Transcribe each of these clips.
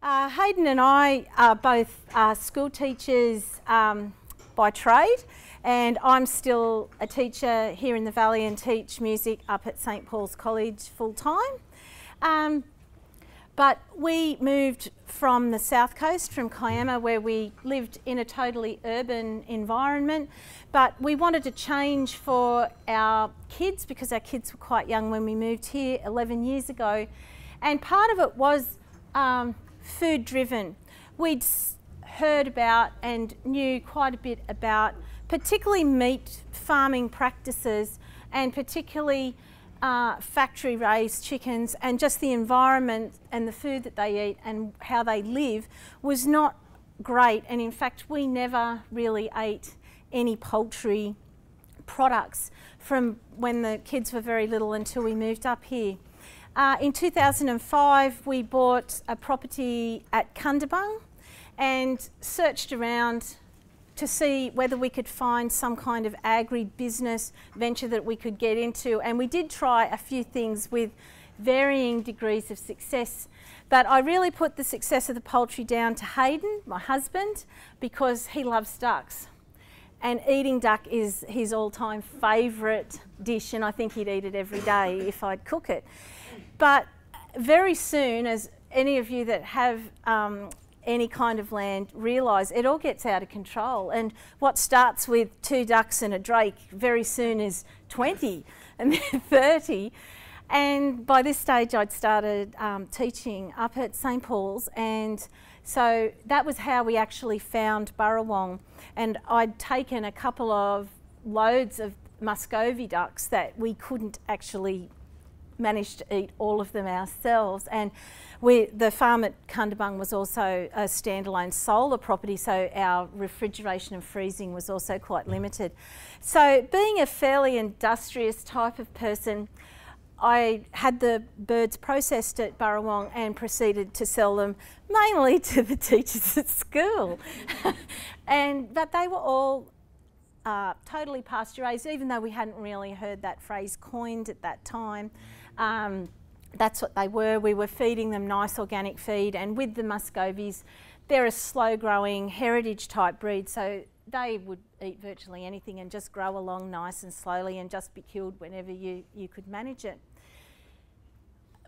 Hayden and I are both school teachers by trade, and I'm still a teacher here in the Valley and teach music up at St Paul's College full time. But we moved from the south coast, from Kiama, where we lived in a totally urban environment, but we wanted to change for our kids because our kids were quite young when we moved here 11 years ago, and part of it was food driven. We'd heard about and knew quite a bit about particularly meat farming practices and particularly factory raised chickens, and just the environment and the food that they eat and how they live was not great. And in fact, we never really ate any poultry products from when the kids were very little until we moved up here. In 2005, we bought a property at Kundabung and searched around to see whether we could find some kind of agribusiness venture that we could get into. And we did try a few things with varying degrees of success. But I really put the success of the poultry down to Hayden, my husband, because he loves ducks. And eating duck is his all-time favourite dish, and I think he'd eat it every day if I'd cook it. But very soon, as any of you that have any kind of land realise, it all gets out of control, and what starts with 2 ducks and a drake very soon is 20 and then 30. And by this stage I'd started teaching up at St Paul's, and so that was how we actually found Burrawong. And I'd taken a couple of loads of Muscovy ducks that we couldn't actually manage to eat all of them ourselves, and the farm at Kundabung was also a standalone solar property, so our refrigeration and freezing was also quite limited. So being a fairly industrious type of person, I had the birds processed at Burrawong and proceeded to sell them mainly to the teachers at school. But they were all totally pasture-raised, even though we hadn't really heard that phrase coined at that time. That's what they were. We were feeding them nice organic feed, and with the Muscovies, they're a slow-growing heritage type breed, so they would eat virtually anything and just grow along nice and slowly and just be killed whenever you could manage it.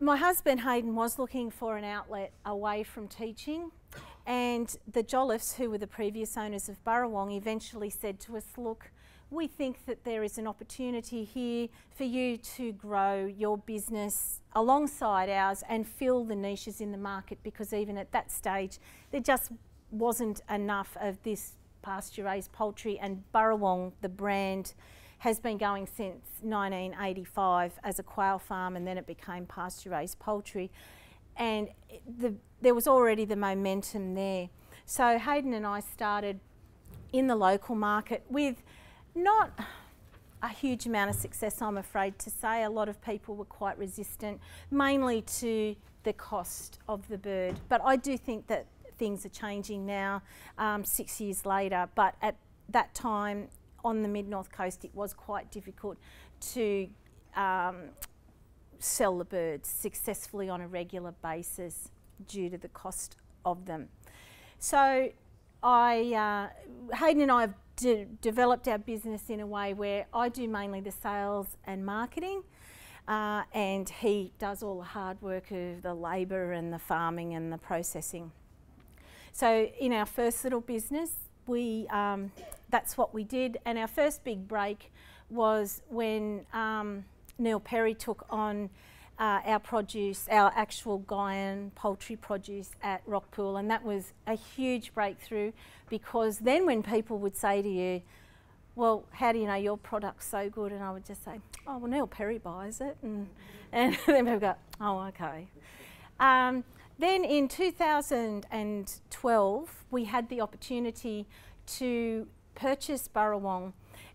My husband Hayden was looking for an outlet away from teaching, and the Jolliffes, who were the previous owners of Burrawong, eventually said to us, look, we think that there is an opportunity here for you to grow your business alongside ours and fill the niches in the market, because even at that stage there just wasn't enough of this pasture-raised poultry, and Burrawong, the brand, has been going since 1985 as a quail farm, and then it became pasture-raised poultry, and there was already the momentum there. So Hayden and I started in the local market with not a huge amount of success, I'm afraid to say. A lot of people were quite resistant, mainly to the cost of the bird. But I do think that things are changing now, 6 years later. But at that time, on the mid-north coast, it was quite difficult to sell the birds successfully on a regular basis due to the cost of them. So Hayden and I have developed our business in a way where I do mainly the sales and marketing, and he does all the hard work of the labour and the farming and the processing. So in our first little business, that's what we did, and our first big break was when Neil Perry took on our produce, our actual Gaian poultry produce at Rockpool, and that was a huge breakthrough, because then when people would say to you, well, how do you know your product's so good? And I would just say, oh, well, Neil Perry buys it, and then people go, oh, okay. Then in 2012, we had the opportunity to purchase Burrawong,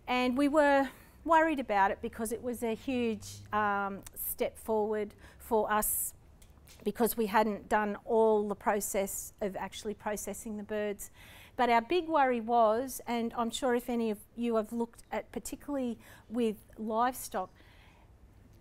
and we were worried about it because it was a huge step forward for us, because we hadn't done all the process of actually processing the birds. But our big worry was, and I'm sure if any of you have looked at, particularly with livestock,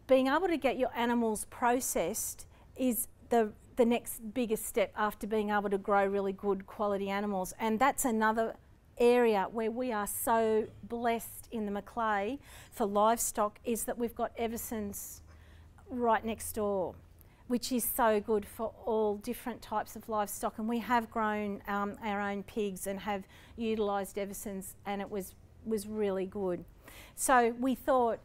being able to get your animals processed is the the next biggest step after being able to grow really good quality animals. And that's another area where we are so blessed in the Macleay for livestock, is that we've got Everson's right next door, which is so good for all different types of livestock. And we have grown our own pigs and have utilised Everson's, and it was really good. So we thought,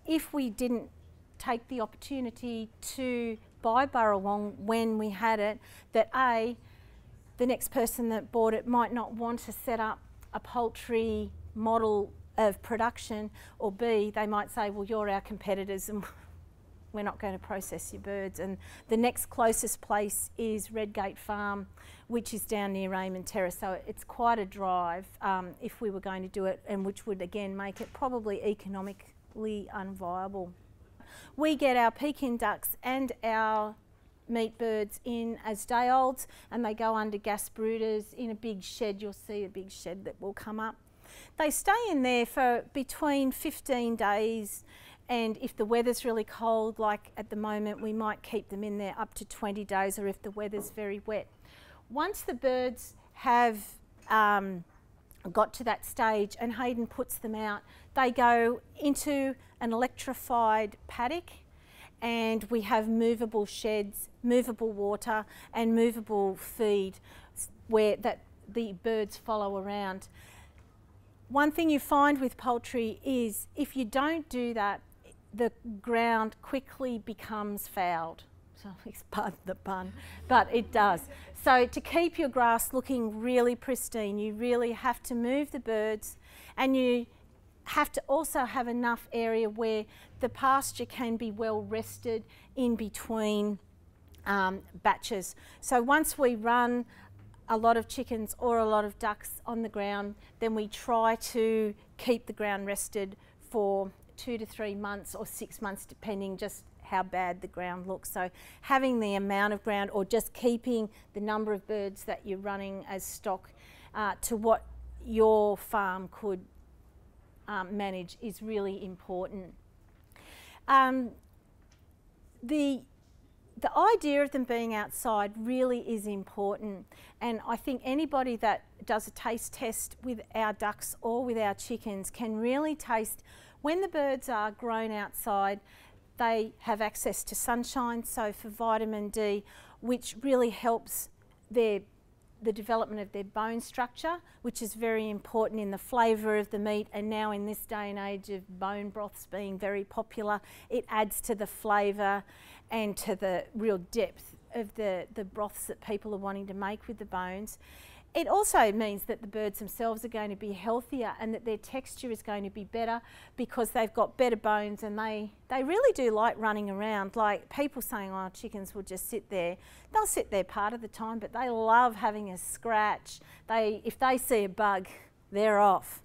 if we didn't take the opportunity to buy Burrawong when we had it, that A, the next person that bought it might not want to set up a poultry model of production, or B, they might say, well, you're our competitors and we're not going to process your birds. And the next closest place is Gaian Farm, which is down near Raymond Terrace. So it's quite a drive if we were going to do it, and which would again make it probably economically unviable. We get our Pekin ducks and our meat birds in as day olds, and they go under gas brooders in a big shed. You'll see a big shed that will come up. They stay in there for between 15 days, and if the weather's really cold, like at the moment, we might keep them in there up to 20 days, or if the weather's very wet. Once the birds have got to that stage and Hayden puts them out, they go into an electrified paddock, and we have movable sheds, movable water and movable feed where the birds follow around. One thing you find with poultry is if you don't do that, the ground quickly becomes fouled. So pardon the pun, but it does. So to keep your grass looking really pristine, you really have to move the birds, and you have to also have enough area where the pasture can be well rested in between batches. So once we run a lot of chickens or a lot of ducks on the ground, then we try to keep the ground rested for 2 to 3 months or 6 months, depending just how bad the ground looks. So having the amount of ground, or just keeping the number of birds that you're running as stock to what your farm could manage, is really important. The idea of them being outside really is important, and I think anybody that does a taste test with our ducks or with our chickens can really taste when the birds are grown outside. They have access to sunshine, so for vitamin D, which really helps the development of their bone structure, which is very important in the flavour of the meat. And now in this day and age of bone broths being very popular, it adds to the flavour and to the real depth of the broths that people are wanting to make with the bones. It also means that the birds themselves are going to be healthier, and that their texture is going to be better because they've got better bones, and they really do like running around. Like people saying, oh, chickens will just sit there. They'll sit there part of the time, but they love having a scratch. If they see a bug, they're off.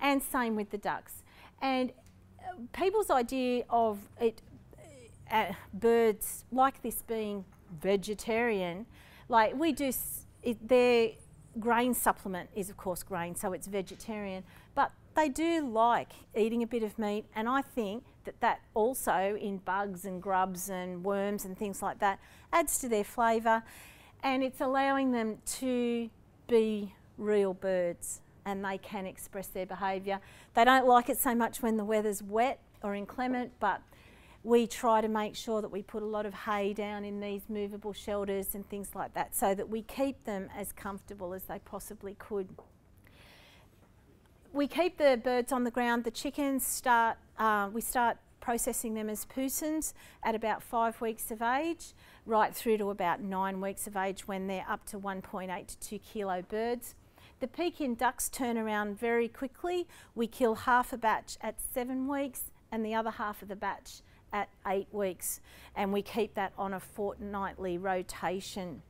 And same with the ducks. And people's idea of it, birds like this being vegetarian, like we do, their grain supplement is of course grain, so it's vegetarian, but they do like eating a bit of meat, and I think that also in bugs and grubs and worms and things like that adds to their flavour, and it's allowing them to be real birds, and they can express their behaviour. They don't like it so much when the weather's wet or inclement, but we try to make sure that we put a lot of hay down in these movable shelters and things like that, so that we keep them as comfortable as they possibly could. We keep the birds on the ground. The chickens we start processing them as pousins at about 5 weeks of age, right through to about 9 weeks of age when they're up to 1.8 to 2 kilo birds. The Pekin ducks turn around very quickly. We kill half a batch at 7 weeks and the other half of the batch at 8 weeks, and we keep that on a fortnightly rotation,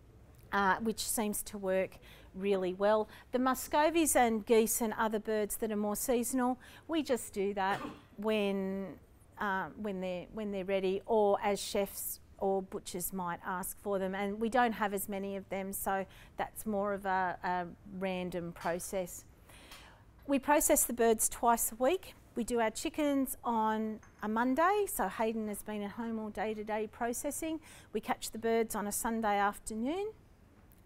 which seems to work really well. The Muscovies and geese and other birds that are more seasonal, we just do that when they're ready, or as chefs or butchers might ask for them, and we don't have as many of them, so that's more of a random process. We process the birds twice a week. We do our chickens on a Monday, so Hayden has been at home all day today processing. We catch the birds on a Sunday afternoon,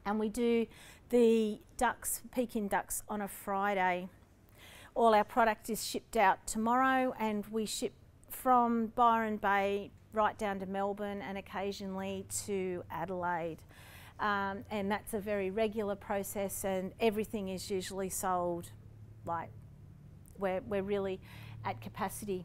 and we do the ducks, Pekin ducks, on a Friday. All our product is shipped out tomorrow, and we ship from Byron Bay right down to Melbourne and occasionally to Adelaide. And that's a very regular process, and everything is usually sold, like we're really at capacity.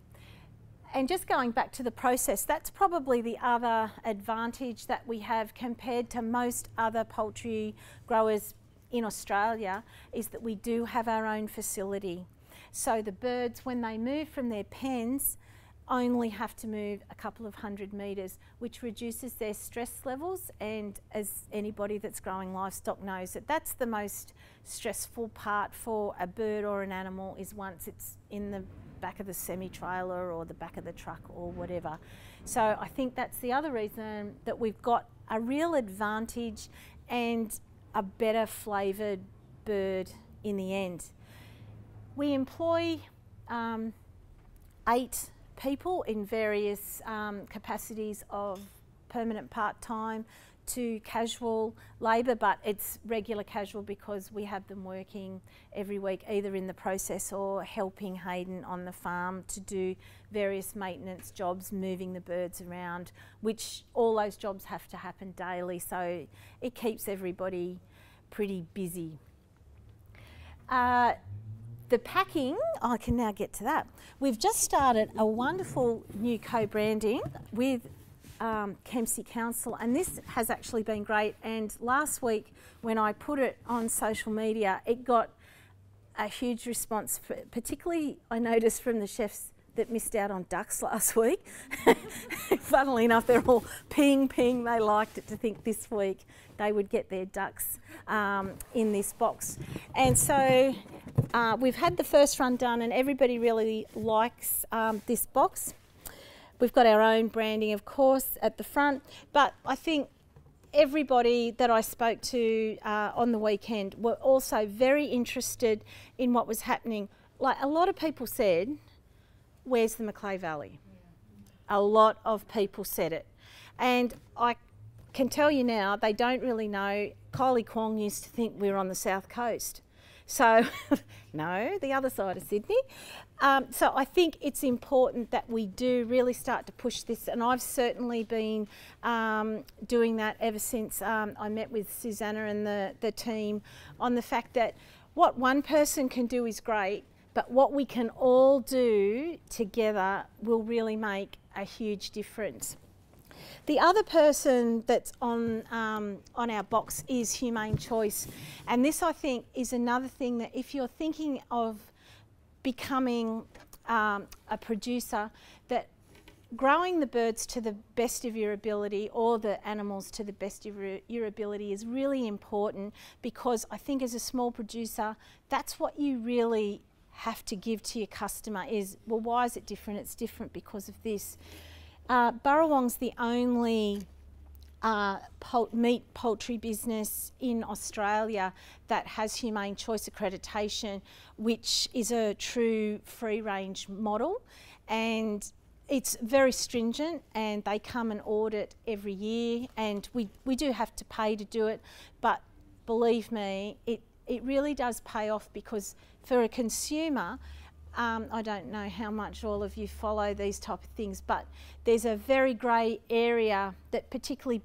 And just going back to the process, that's probably the other advantage that we have compared to most other poultry growers in Australia, is that we do have our own facility. So the birds, when they move from their pens, only have to move a couple of 100 metres, which reduces their stress levels. And as anybody that's growing livestock knows, that that's the most stressful part for a bird or an animal, is once it's in the back of the semi-trailer or the back of the truck or whatever. So I think that's the other reason that we've got a real advantage and a better flavoured bird in the end. We employ 8 people in various capacities of permanent part-time to casual labour, but it's regular casual because we have them working every week, either in the process or helping Hayden on the farm to do various maintenance jobs, moving the birds around, which all those jobs have to happen daily, so it keeps everybody pretty busy. The packing, I can now get to that. We've just started a wonderful new co-branding with Kempsey Council, and this has actually been great. And last week when I put it on social media, it got a huge response, particularly I noticed from the chefs that missed out on ducks last week. Funnily enough, they're all ping. They liked it, to think this week they would get their ducks in this box. And so we've had the first run done, and everybody really likes this box. We've got our own branding, of course, at the front, but I think everybody that I spoke to on the weekend were also very interested in what was happening. Like, a lot of people said, where's the Macleay Valley? A lot of people said it. And I can tell you now, they don't really know. Kylie Kwong used to think we were on the south coast. So, no, the other side of Sydney. So I think it's important that we do really start to push this, and I've certainly been doing that ever since I met with Susanna and the team, on the fact that what one person can do is great, but what we can all do together will really make a huge difference. The other person that's on our box is Humane Choice, and this, I think, is another thing that if you're thinking of becoming a producer, that growing the birds to the best of your ability, or the animals to the best of your ability, is really important, because I think as a small producer, that's what you really have to give to your customer is, well, why is it different? It's different because of this. Burrawong's the only meat poultry business in Australia that has Humane Choice accreditation, which is a true free range model, and it's very stringent, and they come and audit every year, and we do have to pay to do it, but believe me, it really does pay off, because for a consumer, I don't know how much all of you follow these type of things, but there's a very grey area that particularly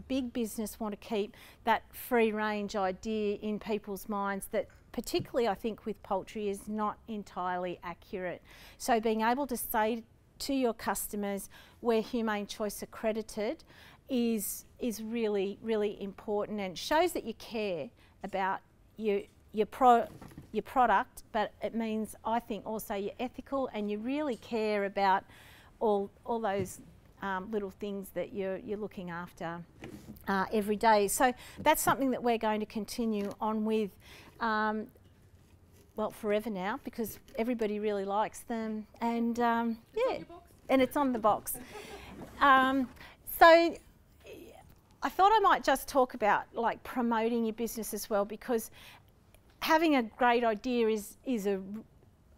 big business want to keep, that free range idea in people's minds, that particularly I think with poultry is not entirely accurate. So being able to say to your customers, we're Humane Choice accredited, is really, really important, and shows that you care about your product, but it means, I think, also you're ethical, and you really care about all those little things that you're looking after every day. So that's something that we're going to continue on with, well, forever now, because everybody really likes them, and yeah, and it's on the box. So I thought I might just talk about, like, promoting your business as well, because having a great idea is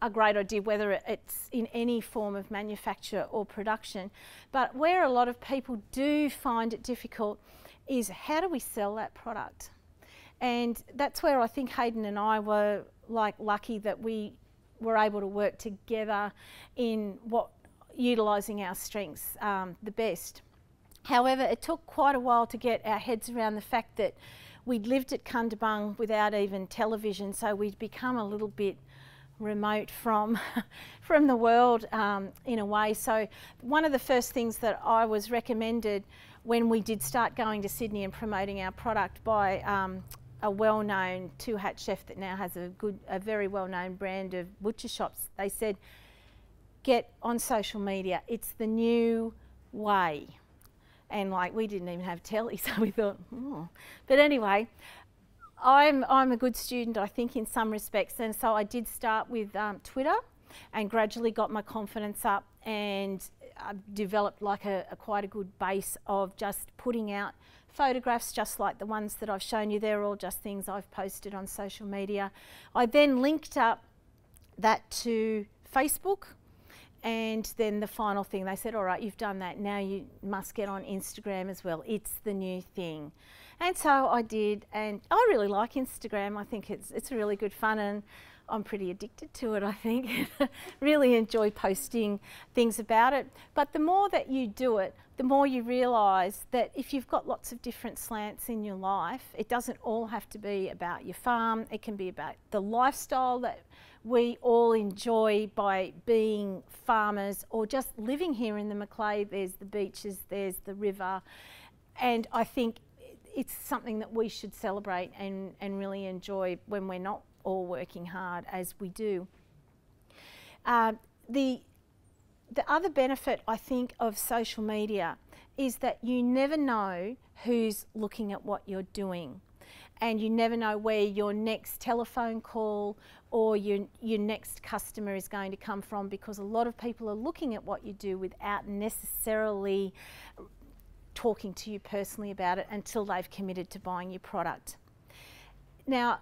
a great idea, whether it's in any form of manufacture or production. But where a lot of people do find it difficult is how do we sell that product? And that's where I think Hayden and I were like lucky that we were able to work together in utilising our strengths the best. However, it took quite a while to get our heads around the fact that we'd lived at Cundabung without even television, so we'd become a little bit remote from the world in a way. So one of the first things that I was recommended when we did start going to Sydney and promoting our product by a well-known two-hat chef that now has a very well-known brand of butcher shops, they said, get on social media. It's the new way. And like, we didn't even have telly, so we thought, oh. But anyway, I'm a good student, I think, in some respects, and so I did start with Twitter and gradually got my confidence up and developed like quite a good base of just putting out photographs just like the ones that I've shown you. They're all just things I've posted on social media. I then linked up that to Facebook, and then the final thing, they said, all right, you've done that, now you must get on Instagram as well. It's the new thing. And so I did, and I really like Instagram. I think it's really good fun, and I'm pretty addicted to it, I think. Really enjoy posting things about it. But the more that you do it, the more you realise that if you've got lots of different slants in your life, it doesn't all have to be about your farm. It can be about the lifestyle that we all enjoy by being farmers or just living here in the Macleay. There's the beaches, there's the river, and I think it's something that we should celebrate and really enjoy when we're not all working hard as we do. The other benefit, I think, of social media is that you never know who's looking at what you're doing, and you never know where your next telephone call or your next customer is going to come from, because a lot of people are looking at what you do without necessarily talking to you personally about it until they've committed to buying your product. Now,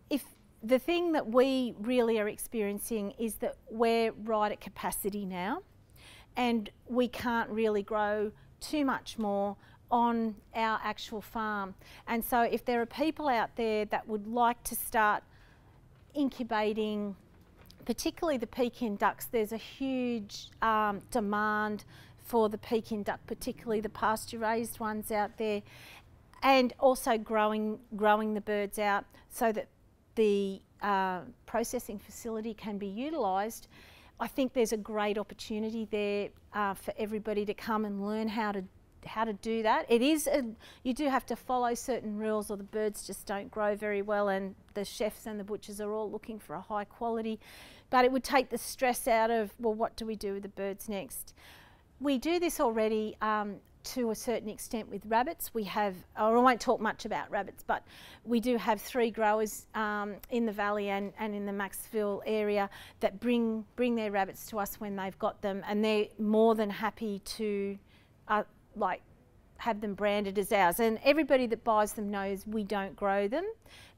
if the thing that we really are experiencing is that we're right at capacity now, and we can't really grow too much more on our actual farm. And so if there are people out there that would like to start incubating, particularly the Pekin ducks, there's a huge demand for the Pekin duck, particularly the pasture-raised ones out there, and also growing the birds out so that the processing facility can be utilised. I think there's a great opportunity there for everybody to come and learn how to do that. It is you do have to follow certain rules, or the birds just don't grow very well, and the chefs and the butchers are all looking for a high quality. But it would take the stress out of, well, what do we do with the birds next? We do this already to a certain extent with rabbits. We have, I won't talk much about rabbits, but we do have 3 growers in the valley and in the Maxville area that bring their rabbits to us when they've got them, and they're more than happy to like have them branded as ours. And everybody that buys them knows we don't grow them,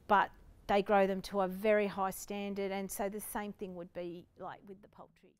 but they grow them to a very high standard, and so the same thing would be like with the poultry.